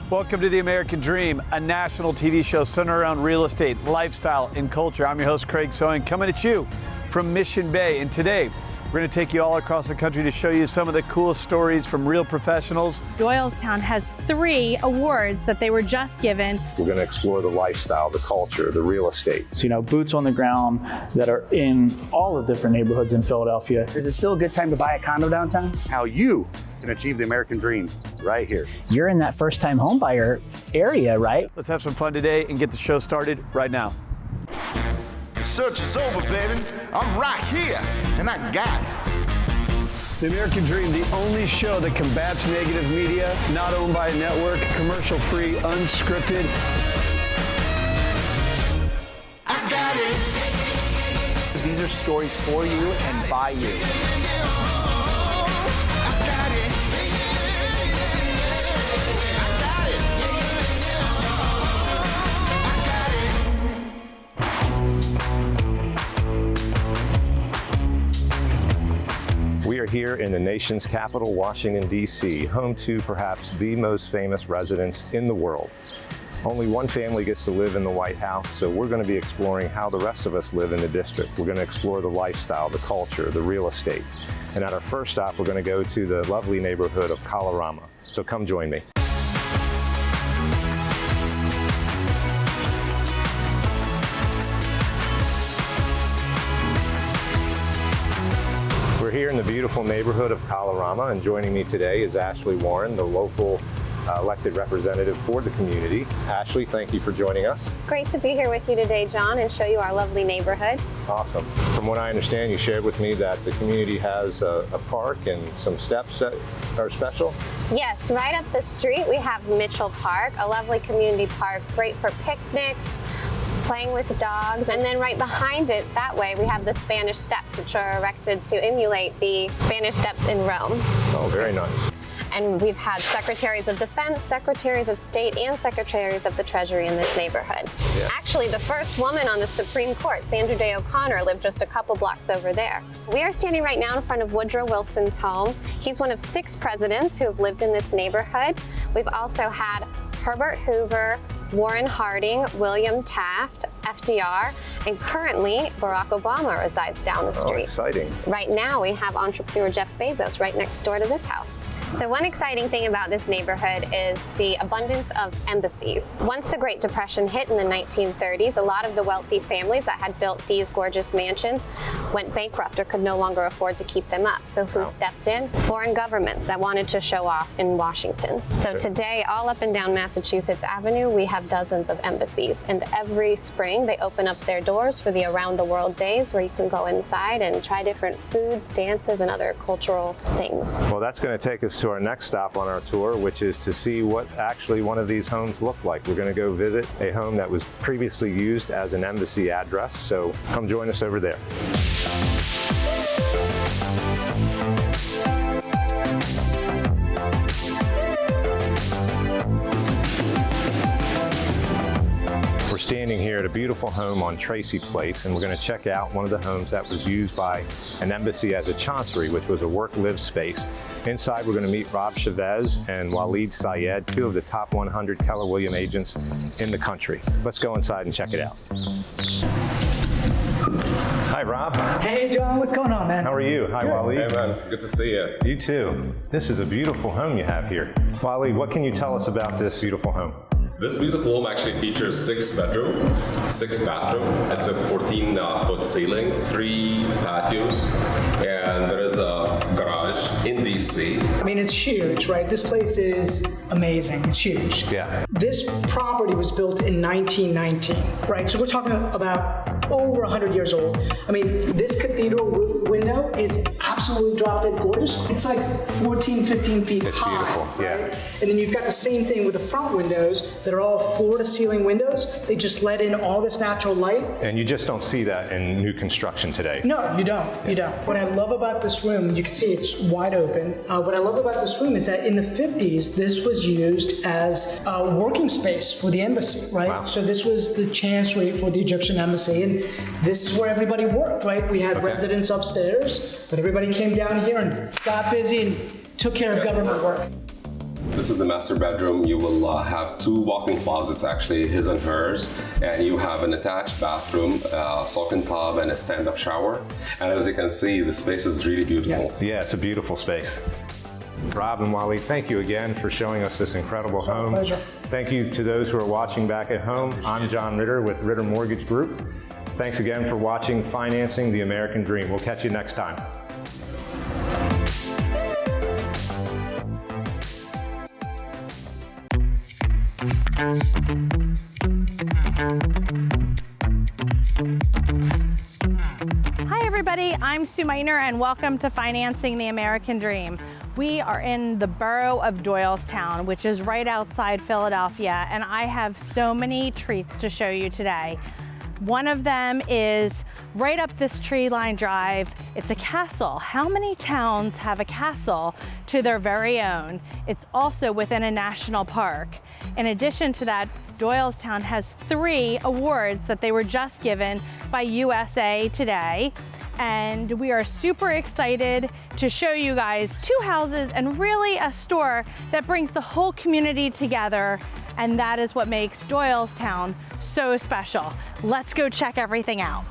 Welcome to The American Dream, a national TV show centered around real estate, lifestyle, and culture. I'm your host, Craig Soing, coming at you from Mission Bay. And today, we're going to take you all across the country to show you some of the coolest stories from real professionals. Doylestown has 3 awards that they were just given. We're going to explore the lifestyle, the culture, the real estate. So, boots on the ground that are in all the different neighborhoods in Philadelphia. Is it still a good time to buy a condo downtown? How you can achieve the American dream right here. You're in that first-time home buyer area, right? Let's have some fun today and get the show started right now. The search is over, baby. I'm right here, and I got it. The American Dream, the only show that combats negative media, not owned by a network, commercial-free, unscripted. I got it. These are stories for you and by you. We are here in the nation's capital, Washington, D.C., home to perhaps the most famous residence in the world. Only one family gets to live in the White House, so we're going to be exploring how the rest of us live in the district. We're going to explore the lifestyle, the culture, the real estate. And at our first stop, we're going to go to the lovely neighborhood of Kalorama. So come join me. We're here in the beautiful neighborhood of Kalorama, and joining me today is Ashley Warren, the local elected representative for the community. Ashley, thank you for joining us. Great to be here with you today, John, and show you our lovely neighborhood. Awesome. From what I understand, you shared with me that the community has a park and some steps that are special. Yes, right up the street we have Mitchell Park, a lovely community park, great for picnics, playing with dogs, and then right behind it, that way, we have the Spanish Steps, which are erected to emulate the Spanish Steps in Rome. Oh, very nice. And we've had secretaries of defense, secretaries of state, and secretaries of the treasury in this neighborhood. Yeah. Actually, the first woman on the Supreme Court, Sandra Day O'Connor, lived just a couple blocks over there. We are standing right now in front of Woodrow Wilson's home. He's one of 6 presidents who have lived in this neighborhood. We've also had Herbert Hoover, Warren Harding, William Taft, FDR, and currently Barack Obama resides down the street. Oh, exciting. Right now we have entrepreneur Jeff Bezos right next door to this house. So one exciting thing about this neighborhood is the abundance of embassies. Once the Great Depression hit in the 1930s, a lot of the wealthy families that had built these gorgeous mansions went bankrupt or could no longer afford to keep them up. So who stepped in? Foreign governments that wanted to show off in Washington. So today, all up and down Massachusetts Avenue, we have dozens of embassies. And every spring, they open up their doors for the Around the World Days, where you can go inside and try different foods, dances, and other cultural things. Well, that's going to take us to our next stop on our tour, which is to see what actually one of these homes look like. We're going to go visit a home that was previously used as an embassy address, so come join us over there. We're standing here at a beautiful home on Tracy Place, and we're going to check out one of the homes that was used by an embassy as a chancery, which was a work-live space. Inside, we're going to meet Rob Chavez and Waleed Sayed, 2 of the top 100 Keller Williams agents in the country. Let's go inside and check it out. Hi, Rob. Hey, John, what's going on, man? How are you? Hi, Waleed. Hey, man. Good to see you. You too. This is a beautiful home you have here. Waleed, what can you tell us about this beautiful home? This beautiful home actually features 6 bedroom, 6 bathroom. It's a 14-foot ceiling, 3 patios, and there is a garage in DC. I mean, it's huge, right? This place is amazing. It's huge. Yeah. This property was built in 1919, right? So we're talking about over 100 years old. I mean, this cathedral window is absolutely drop dead gorgeous. It's like 14, 15 feet high. It's beautiful, yeah. Right? And then you've got the same thing with the front windows that are all floor to ceiling windows. They just let in all this natural light. And you just don't see that in new construction today. No, you don't. You don't. What I love about this room, you can see it's wide open. What I love about this room is that in the 50s, this was used as a working space for the embassy, right? Wow. So this was the chancery for the Egyptian embassy, and this is where everybody worked, right? We had residents upstairs, but everybody came down here and got busy and took care of government work. This is the master bedroom. You will have 2 walk-in closets, actually, his and hers, and you have an attached bathroom, soaking tub, and a stand-up shower. And as you can see, the space is really beautiful. Yeah, it's a beautiful space. Rob and Wally, thank you again for showing us this incredible home. Pleasure. Thank you to those who are watching back at home. I'm John Ritter with Ritter Mortgage Group. Thanks again for watching Financing the American Dream. We'll catch you next time. Hi everybody, I'm Sue Meitner and welcome to Financing the American Dream. We are in the borough of Doylestown, which is right outside Philadelphia, and I have so many treats to show you today. One of them is right up this tree line drive. It's a castle. How many towns have a castle to their very own? It's also within a national park. In addition to that, Doylestown has 3 awards that they were just given by USA Today. And we are super excited to show you guys 2 houses and really a store that brings the whole community together. And that is what makes Doylestown so special. Let's go check everything out.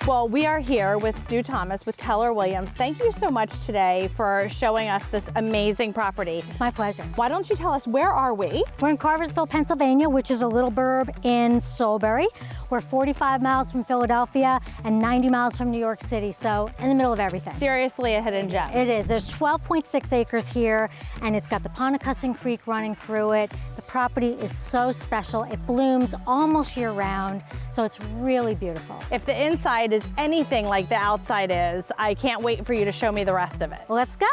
Well, we are here with Sue Thomas with Keller Williams. Thank you so much today for showing us this amazing property. It's my pleasure. Why don't you tell us, where are we? We're in Carversville, Pennsylvania, which is a little burb in Solebury. We're 45 miles from Philadelphia and 90 miles from New York City, so in the middle of everything. Seriously a hidden gem. It is. There's 12.6 acres here, and it's got the Pontocussing Creek running through it. The property is so special. It blooms almost year-round, so it's really beautiful. If the inside is anything like the outside is, I can't wait for you to show me the rest of it. Well, let's go.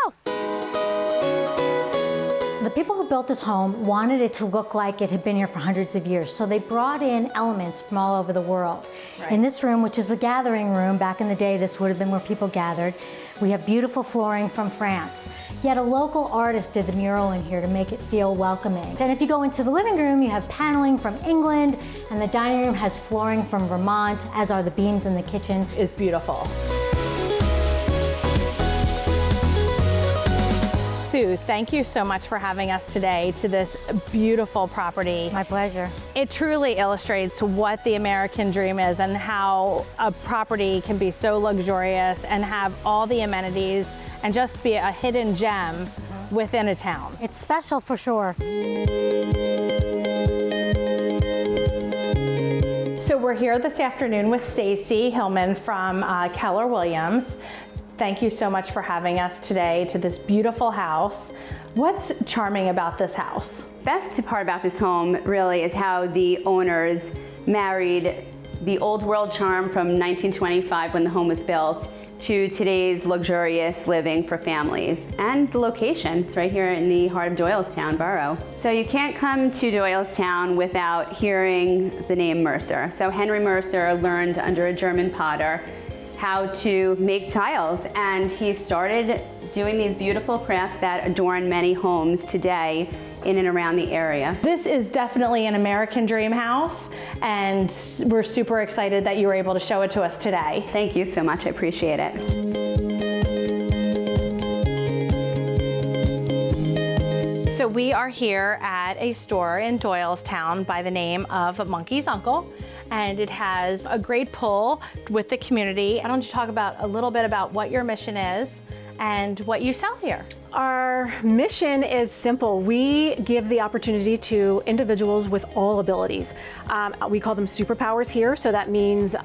The people who built this home wanted it to look like it had been here for hundreds of years, so they brought in elements from all over the world. Right. In this room, which is the gathering room, back in the day this would have been where people gathered, we have beautiful flooring from France. Yet a local artist did the mural in here to make it feel welcoming. And if you go into the living room, you have paneling from England, and the dining room has flooring from Vermont, as are the beams in the kitchen. It's beautiful. Sue, thank you so much for having us today to this beautiful property. My pleasure. It truly illustrates what the American dream is and how a property can be so luxurious and have all the amenities and just be a hidden gem within a town. It's special for sure. So we're here this afternoon with Stacy Hillman from Keller Williams. Thank you so much for having us today to this beautiful house. What's charming about this house? Best part about this home really is how the owners married the old world charm from 1925 when the home was built to today's luxurious living for families. And the location, it's right here in the heart of Doylestown borough. So you can't come to Doylestown without hearing the name Mercer. So Henry Mercer learned under a German potter how to make tiles, and he started doing these beautiful crafts that adorn many homes today in and around the area. This is definitely an American dream house, and we're super excited that you were able to show it to us today. Thank you so much, I appreciate it. So we are here at a store in Doylestown by the name of Monkey's Uncle, and it has a great pull with the community. Why don't you talk about a little bit about what your mission is and what you sell here? Our mission is simple. We give the opportunity to individuals with all abilities. We call them superpowers here, so that means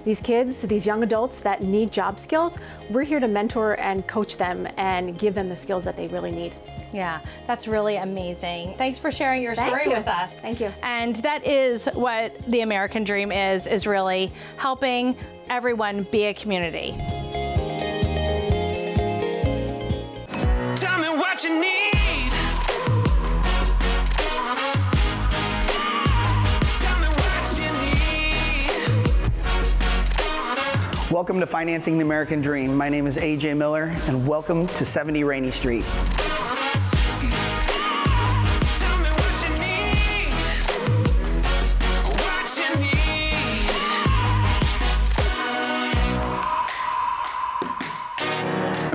these kids, these young adults that need job skills, we're here to mentor and coach them and give them the skills that they really need. Yeah, that's really amazing. Thanks for sharing your story with us. Thank you. And that is what the American dream is really helping everyone be a community. Tell me what you need. Tell me what you need. Welcome to Financing the American Dream. My name is AJ Miller, and welcome to 70 Rainey Street.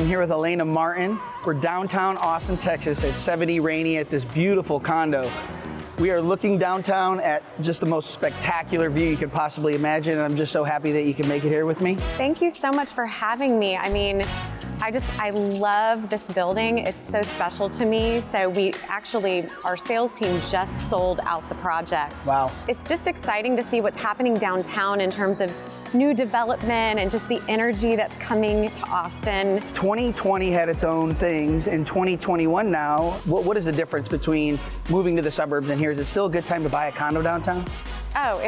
here with Elena Martin. We're downtown Austin, Texas at 70 Rainey at this beautiful condo. We are looking downtown at just the most spectacular view you could possibly imagine, and I'm just so happy that you can make it here with me. Thank you so much for having me. I mean, I love this building. It's so special to me. So our sales team just sold out the project. Wow. It's just exciting to see what's happening downtown in terms of new development and just the energy that's coming to Austin. 2020 had its own things. In 2021 now, what is the difference between moving to the suburbs and here? Is it still a good time to buy a condo downtown? Oh,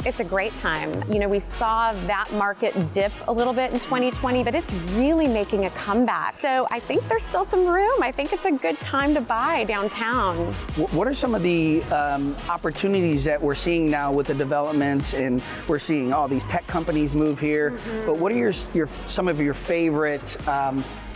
it's a great time. You know, we saw that market dip a little bit in 2020, but it's really making a comeback. So I think there's still some room. I think it's a good time to buy downtown. What are some of the opportunities that we're seeing now with the developments, and we're seeing all these tech companies move here, but what are some of your favorite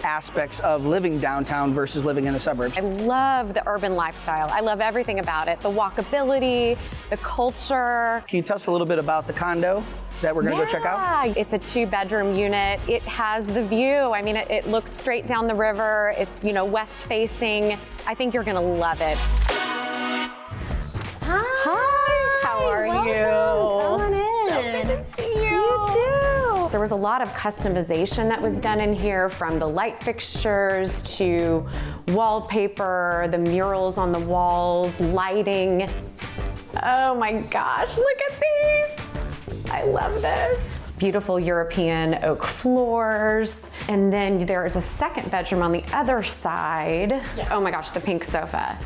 aspects of living downtown versus living in the suburbs? I love the urban lifestyle. I love everything about it. The walkability, the culture. Can you tell us a little bit about the condo that we're gonna go check out? It's a 2-bedroom unit. It has the view. I mean, it looks straight down the river. It's, west facing. I think you're gonna love it. Hi, how are you? Come on in. So good to see you. You too. There was a lot of customization that was done in here, from the light fixtures to wallpaper, the murals on the walls, lighting. Oh my gosh, look at these. I love this. Beautiful European oak floors. And then there is a second bedroom on the other side. Yeah. Oh my gosh, the pink sofa.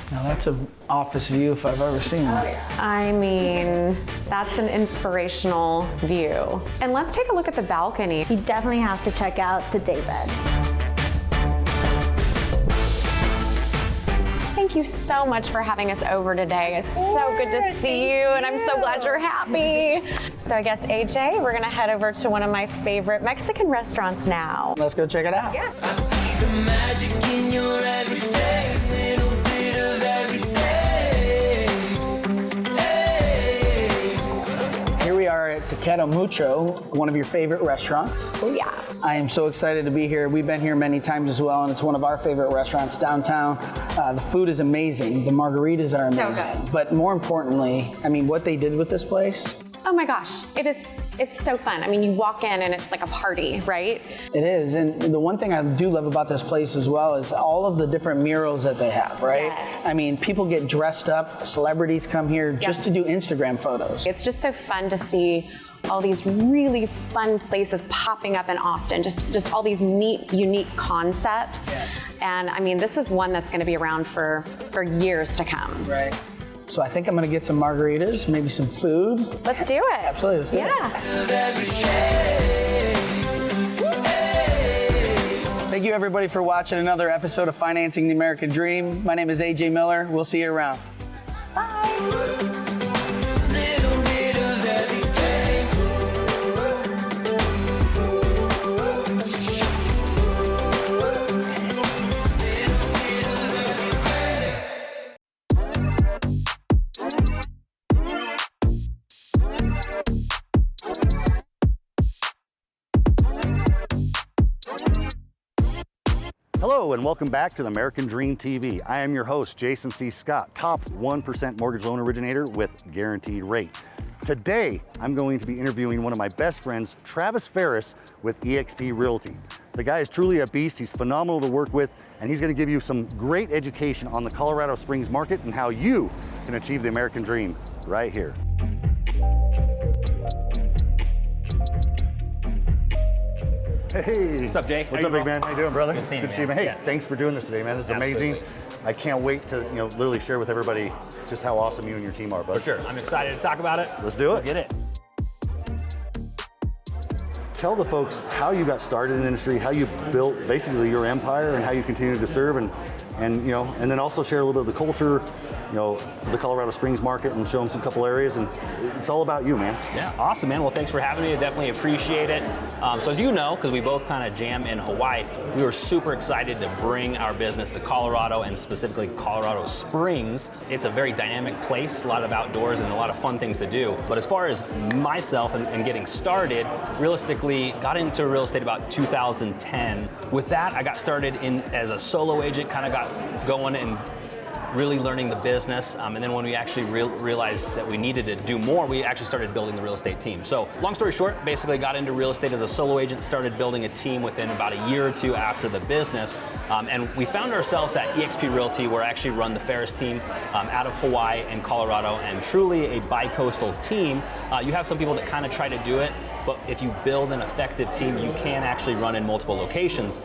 Now that's an office view if I've ever seen one. I mean, that's an inspirational view. And let's take a look at the balcony. You definitely have to check out the daybed. Thank you so much for having us over today. It's so good to see you, and I'm so glad you're happy. So I guess, AJ, we're gonna head over to one of my favorite Mexican restaurants now. Let's go check it out. Yeah. I see the magic in your everything, little bit of everything. Hey. Here we are at Taquero Mucho, one of your favorite restaurants. Oh yeah. I am so excited to be here. We've been here many times as well, and it's one of our favorite restaurants downtown. The food is amazing. The margaritas are amazing. So good. But more importantly, I mean, what they did with this place. Oh my gosh, it's so fun. I mean, you walk in and it's like a party, right? It is, and the one thing I do love about this place as well is all of the different murals that they have, right? Yes. I mean, people get dressed up, celebrities come here just to do Instagram photos. It's just so fun to see all these really fun places popping up in Austin, just all these neat, unique concepts. Yeah. And I mean, this is one that's gonna be around for years to come. Right. So I think I'm gonna get some margaritas, maybe some food. Let's do it. Absolutely, let's do it. Thank you everybody for watching another episode of Financing the American Dream. My name is AJ Miller. We'll see you around. Bye. Hello and welcome back to the American Dream TV. I am your host, Jason C. Scott, top 1% mortgage loan originator with Guaranteed Rate. Today, I'm going to be interviewing one of my best friends, Travis Ferris with eXp Realty. The guy is truly a beast. He's phenomenal to work with, and he's going to give you some great education on the Colorado Springs market and how you can achieve the American Dream right here. Hey. What's up, Jay? What's up, big man? How you doing, brother? Good seeing you, Good to see you, man. man. Hey, Yeah. thanks for doing this today, man. This is amazing. Absolutely. I can't wait to, literally share with everybody just how awesome you and your team are, bud. For sure. I'm excited to talk about it. Let's do it. Let's get it. Tell the folks how you got started in the industry, how you built basically your empire, and how you continue to serve, and then also share a little bit of the culture, for the Colorado Springs market and show them some couple areas. And it's all about you, man. Yeah, awesome, man. Well, thanks for having me. I definitely appreciate it. So as you know, because we both kind of jam in Hawaii, we were super excited to bring our business to Colorado and specifically Colorado Springs. It's a very dynamic place, a lot of outdoors and a lot of fun things to do. But as far as myself and getting started, realistically, got into real estate about 2010. With that, I got started in as a solo agent, kind of got going and really learning the business. And then when we actually realized that we needed to do more, we actually started building the real estate team. So long story short, basically got into real estate as a solo agent, started building a team within about a year or two after the business. And we found ourselves at eXp Realty, where I actually run the Ferris team out of Hawaii and Colorado, and truly a bi-coastal team. You have some people that kind of try to do it, but if you build an effective team, you can actually run in multiple locations.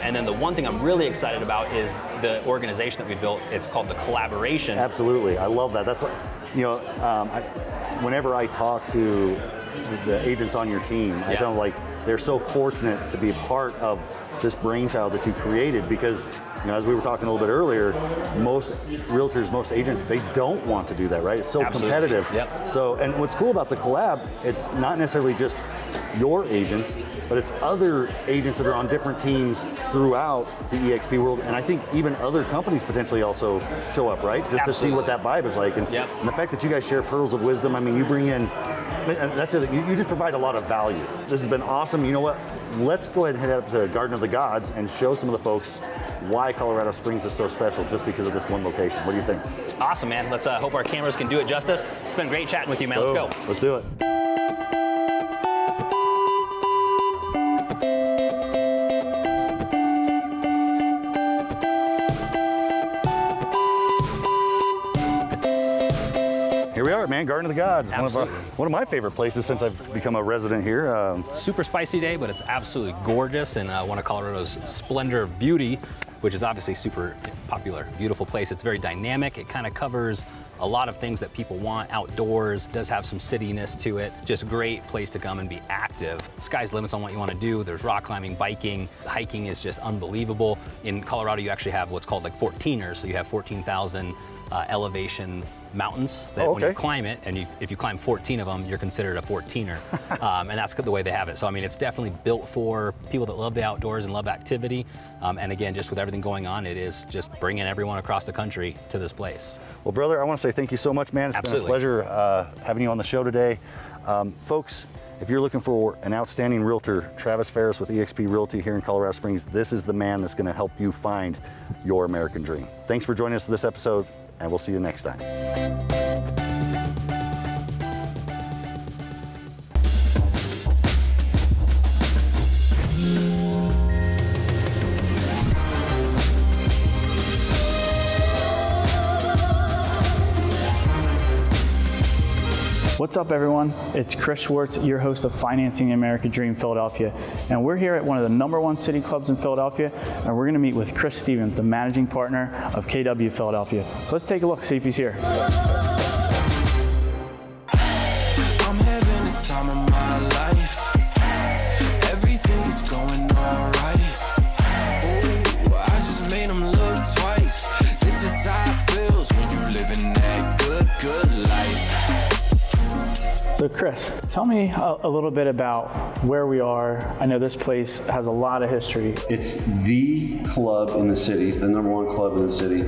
And then the one thing I'm really excited about is the organization that we built. It's called the Collaboration. Absolutely, I love that. That's, whenever I talk to the agents on your team, I tell them like they're so fortunate to be a part of this brainchild that you created, because as we were talking a little bit earlier, most realtors, most agents, they don't want to do that, right? It's so competitive. Yep. So, and what's cool about the collab, it's not necessarily just your agents, but it's other agents that are on different teams throughout the eXp world. And I think even other companies potentially also show up, right? Just to see what that vibe is like. And, and the fact that you guys share pearls of wisdom, I mean, you bring in, and that's the thing, you just provide a lot of value. This has been awesome. You know what? Let's go ahead and head up to Garden of the Gods and show some of the folks why Colorado Springs is so special just because of this one location. What do you think? Awesome, man. Let's hope our cameras can do it justice. It's been great chatting with you, man. Let's go. Let's do it. Here we are, man, Garden of the Gods. One of my favorite places since I've become a resident here. Super spicy day, but it's absolutely gorgeous, and one of Colorado's splendor of beauty, which is obviously super popular. Beautiful place. It's very dynamic. It kind of covers a lot of things that people want outdoors. Does have some cityness to it. Just a great place to come and be active. Sky's the limits on what you want to do. There's rock climbing, biking, hiking is just unbelievable. In Colorado, you actually have what's called like 14ers. So you have 14,000 elevation mountains that when you climb it, and if you climb 14 of them, you're considered a 14er. And that's the way they have it. So I mean, it's definitely built for people that love the outdoors and love activity. And again, just with everything going on, it is just bringing everyone across the country to this place. Well, brother, I want to say thank you so much, man. It's been a pleasure having you on the show today. Folks, if you're looking for an outstanding realtor, Travis Ferris with eXp Realty here in Colorado Springs, this is the man that's going to help you find your American dream. Thanks for joining us for this episode, and we'll see you next time. What's up, everyone? It's Chris Schwartz, your host of Financing the American Dream Philadelphia. And we're here at one of the #1 city clubs in Philadelphia, and we're gonna meet with Chris Stevens, the managing partner of KW Philadelphia. So let's take a look, see if he's here. I'm having the time of my life. Everything's going all right. Ooh, I just made them look twice. This is how it feels when you living that good life. So Chris, tell me a little bit about where we are. I know this place has a lot of history. It's the club in the city, the #1 club in the city.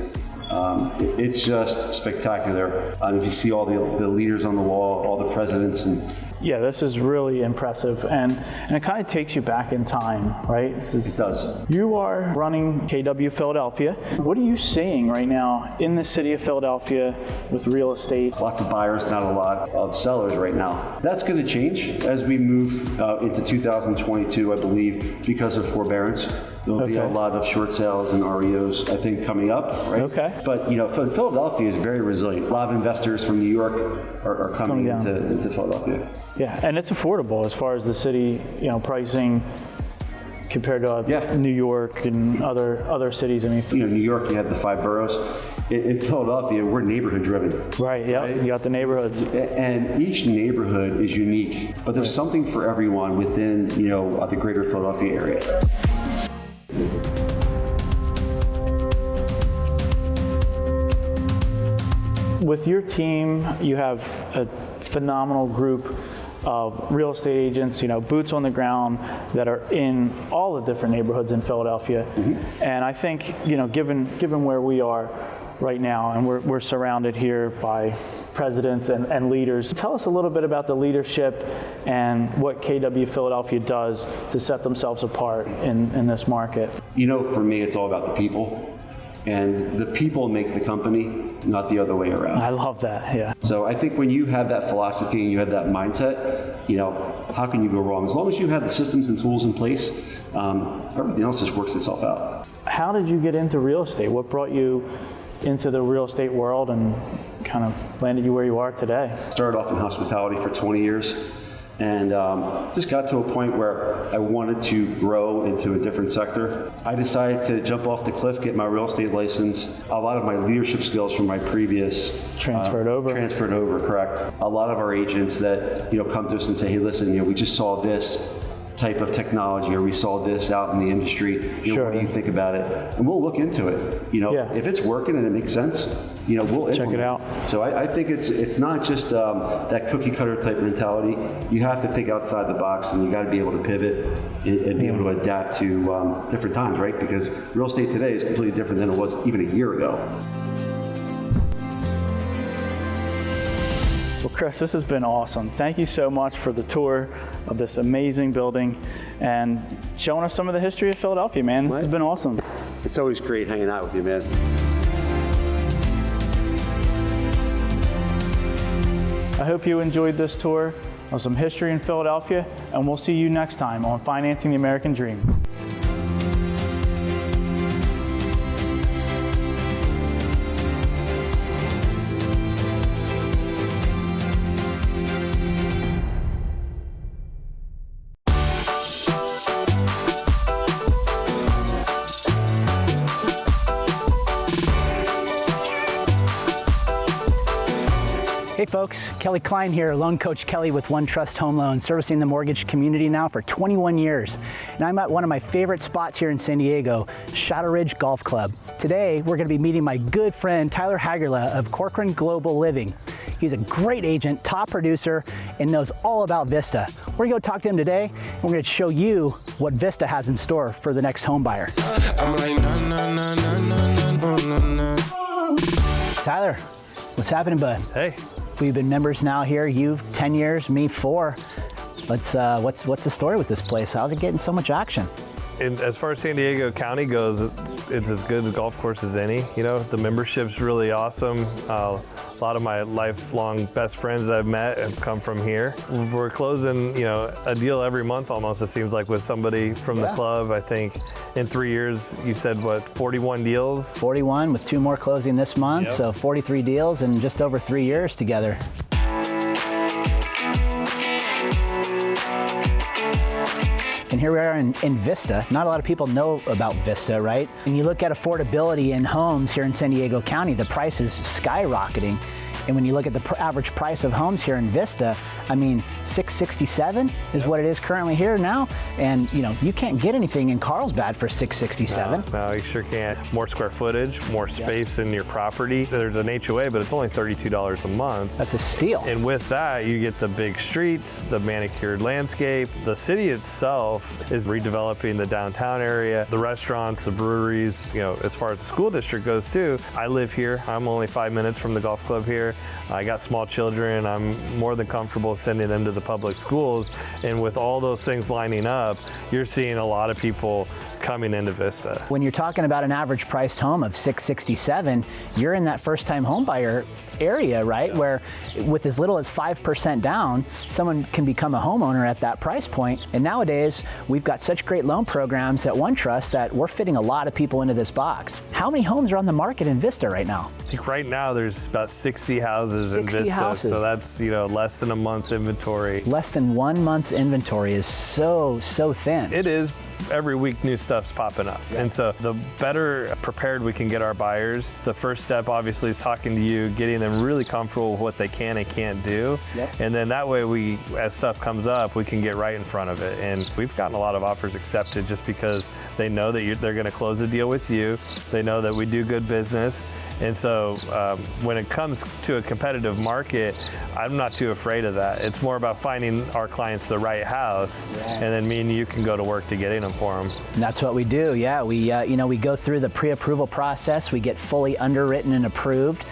It's just spectacular. If you see all the leaders on the wall, all the presidents, and yeah, this is really impressive, and it kind of takes you back in time, right? It does. You are running KW Philadelphia. What are you seeing right now in the city of Philadelphia with real estate? Lots of buyers, not a lot of sellers right now. That's going to change as we move into 2022, I believe, because of forbearance. There'll be a lot of short sales and REOs, I think, coming up, right? Okay. But, Philadelphia is very resilient. A lot of investors from New York are coming into Philadelphia. Yeah, and it's affordable as far as the city, pricing compared to New York and other cities. I mean, New York, you have the 5 boroughs. In Philadelphia, we're neighborhood driven. Right, yeah, right? You got the neighborhoods. And each neighborhood is unique, but there's something for everyone within, the greater Philadelphia area. with your team, you have a phenomenal group of real estate agents, boots on the ground that are in all the different neighborhoods in Philadelphia. And I think, given where we are right now, and we're surrounded here by presidents and leaders. Tell us a little bit about the leadership and what KW Philadelphia does to set themselves apart in this market. For me, it's all about the people. And the people make the company, not the other way around. I love that, yeah. So I think when you have that philosophy and you have that mindset, how can you go wrong? As long as you have the systems and tools in place, everything else just works itself out. How did you get into real estate? What brought you into the real estate world and kind of landed you where you are today? Started off in hospitality for 20 years. And just got to a point where I wanted to grow into a different sector. I decided to jump off the cliff, get my real estate license. A lot of my leadership skills from my previous transferred over, correct. A lot of our agents that come to us and say, hey, listen, we just saw this type of technology, or we saw this out in the industry. What do you think about it? And we'll look into it. If it's working and it makes sense, we'll check it out. So I think it's not just that cookie cutter type mentality. You have to think outside the box, and you got to be able to pivot and be able to adapt to different times, right? Because real estate today is completely different than it was even a year ago. Well, Chris, this has been awesome. Thank you so much for the tour of this amazing building and showing us some of the history of Philadelphia, man. This has been awesome. It's always great hanging out with you, man. I hope you enjoyed this tour of some history in Philadelphia, and we'll see you next time on Financing the American Dream. Hey folks, Kelly Klein here, Loan Coach Kelly with OneTrust Home Loans, servicing the mortgage community now for 21 years. And I'm at one of my favorite spots here in San Diego, Shadow Ridge Golf Club. Today, we're gonna be meeting my good friend, Tyler Hagerla of Corcoran Global Living. He's a great agent, top producer, and knows all about Vista. We're gonna go talk to him today, and we're gonna show you what Vista has in store for the next home buyer. I'm like, Tyler, what's happening, bud? Hey. We've been members now here, you 10 years, me 4. What's the story with this place? How's it getting so much action? As far as San Diego County goes, it's as good a golf course as any. The membership's really awesome. A lot of my lifelong best friends I've met have come from here. We're closing, a deal every month almost, it seems like, with somebody from the club. I think in 3 years, you said, 41 deals? 41 with 2 more closing this month, so 43 deals in just over 3 years together. And here we are in Vista. Not a lot of people know about Vista, right? And you look at affordability in homes here in San Diego County, the price is skyrocketing. And when you look at the average price of homes here in Vista, I mean, $667 is what it is currently here now. And you can't get anything in Carlsbad for $667. No, you sure can't. More square footage, more space in your property. There's an HOA, but it's only $32 a month. That's a steal. And with that, you get the big streets, the manicured landscape. The city itself is redeveloping the downtown area, the restaurants, the breweries. As far as the school district goes too, I live here. I'm only 5 minutes from the golf club here. I got small children. I'm more than comfortable sending them to the public schools. And with all those things lining up, you're seeing a lot of people coming into Vista. When you're talking about an average priced home of $667, you're in that first time home buyer area, right? Where with as little as 5% down, someone can become a homeowner at that price point. And nowadays, we've got such great loan programs at OneTrust that we're fitting a lot of people into this box. How many homes are on the market in Vista right now? I think right now there's about 60 houses in Vista, so that's less than a month's inventory. Less than 1 month's inventory is so thin. It is, every week new stuff's popping up. And so the better prepared we can get our buyers, the first step obviously is talking to you, getting them really comfortable with what they can and can't do. And then that way as stuff comes up, we can get right in front of it. And we've gotten a lot of offers accepted just because they know that they're going to close a deal with you. They know that we do good business. And so when it comes to a competitive market, I'm not too afraid of that. It's more about finding our clients the right house, and then me and you can go to work to getting them for them. And that's what we do. Yeah, we go through the pre-approval process. We get fully underwritten and approved.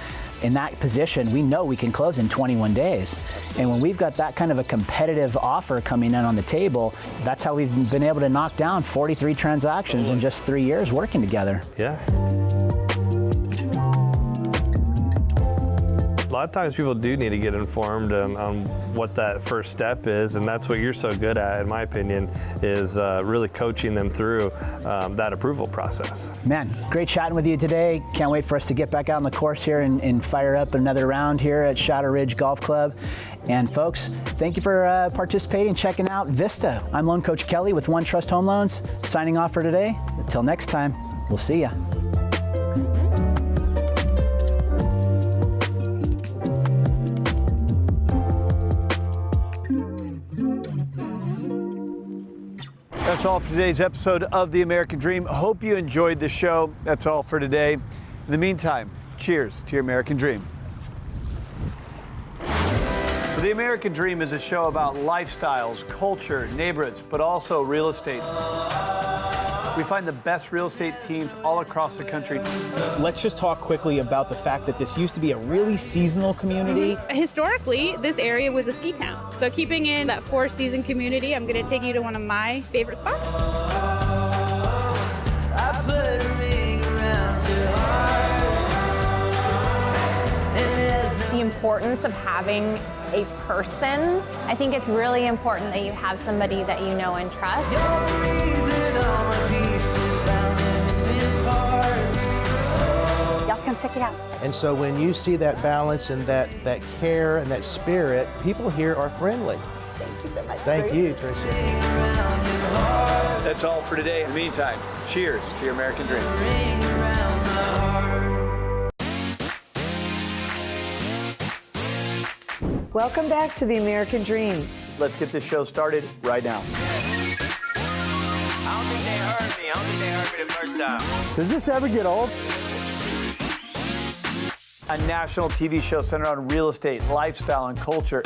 In that position, we know we can close in 21 days. And when we've got that kind of a competitive offer coming in on the table, that's how we've been able to knock down 43 transactions in just 3 years working together. Yeah. A lot of times people do need to get informed on what that first step is, and that's what you're so good at, in my opinion, is really coaching them through that approval process. Man, great chatting with you today. Can't wait for us to get back out on the course here and fire up another round here at Shadow Ridge Golf Club. And folks, thank you for participating, checking out Vista. I'm Loan Coach Kelly with OneTrust Home Loans, signing off for today. Until next time, we'll see ya. That's all for today's episode of The American Dream. Hope you enjoyed the show. That's all for today. In the meantime, cheers to your American Dream. So The American Dream is a show about lifestyles, culture, neighborhoods, but also real estate. We find the best real estate teams all across the country. Let's just talk quickly about the fact that this used to be a really seasonal community. Historically, this area was a ski town. So keeping in that 4-season community, I'm going to take you to one of my favorite spots. The importance of having a person. I think it's really important that you have somebody that you know and trust. Y'all come check it out. And so when you see that balance and that care and that spirit, people here are friendly. Thank you so much. Thank you, Tricia. That's all for today. In the meantime, cheers to your American Dream. Welcome back to The American Dream. Let's get this show started right now. I don't think they heard me the first time. Does this ever get old? A national TV show centered on real estate, lifestyle, and culture.